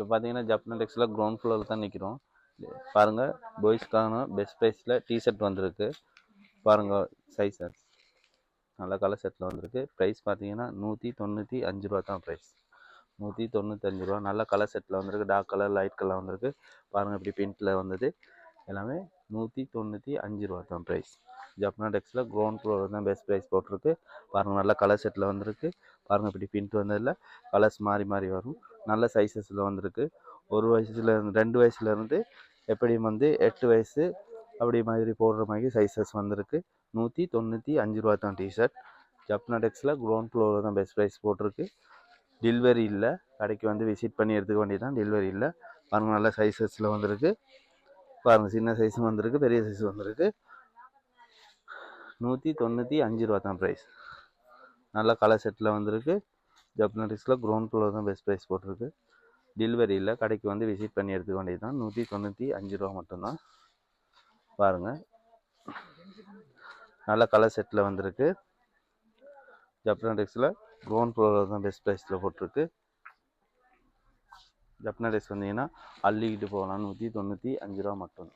இப்போ பார்த்தீங்கன்னா ஜப்னடெக்ஸில் கிரவுண்ட் ஃப்ளோரில் தான் நிற்கிறோம். பாருங்கள், பாய்ஸ்க்கான பெஸ்ட் ப்ரைஸில் டிஷர்ட் வந்திருக்கு. பாருங்கள் சைஸை, நல்ல கலர் செட்டில் வந்திருக்கு. ப்ரைஸ் பார்த்தீங்கன்னா 195 ரூபா தான் ப்ரைஸ். 195 ரூபா. நல்ல கலர் செட்டில் வந்திருக்கு. டார்க் கலர், லைட் கலர் வந்திருக்கு. பாருங்கள் இப்படி பிங்க்கில் வந்தது. எல்லாமே 195 ரூபா தான் ப்ரைஸ். ஜப்னடெக்ஸில் கிரவுண்ட் ஃப்ளோர் தான் பெஸ்ட் ப்ரைஸ் போட்டிருக்கு. பாருங்கள் நல்ல கலர் செட்டில் வந்திருக்கு. பாருங்கள் இப்படி பிங்க் வந்ததில் கலர்ஸ் மாறி மாறி வரும். நல்ல சைஸஸில் வந்திருக்கு. 1 வயசுல 2 வயசுலேருந்து எப்படி 8 வயசு அப்படி மாதிரி போடுற மாதிரி சைஸஸ் வந்திருக்கு. 195 ரூபா தான் டிஷர்ட். ஜப்னடெக்ஸில் கிரவுண்ட் ஃப்ளோர் தான் பெஸ்ட் ப்ரைஸ் போட்டிருக்கு. டெலிவரி இல்லை. கடைக்கு விசிட் பண்ணி எடுத்துக்க வேண்டியதான். டெலிவரி இல்லை. பாருங்கள் நல்ல சைஸஸில் வந்திருக்கு. பாருங்கள் சின்ன சைஸும் வந்திருக்கு, பெரிய சைஸும் வந்திருக்கு. 195 ரூபா தான் ப்ரைஸ். நல்ல கலர் செட்டில் வந்திருக்கு. ஜப்னடெக்ஸில் கிரவுண்ட் ஃப்ளோர் தான் பெஸ்ட் ப்ரைஸ் போட்டிருக்கு. டெலிவரி இல்லை. கடைக்கு விசிட் பண்ணி எடுத்துக்க வேண்டியது தான். 195 ரூபா மட்டும்தான். பாருங்கள் நல்ல கலர் செட்டில் வந்திருக்கு. ஜப்னடெக்ஸில் கிரவுண்ட் ஃப்ளோர் தான் பெஸ்ட் ப்ரைஸில் போட்டிருக்கு. ஜப்னடெக்ஸ் வந்தீங்கன்னா அள்ளிக்கிட்டு போகலாம். 195 ரூபா மட்டும்.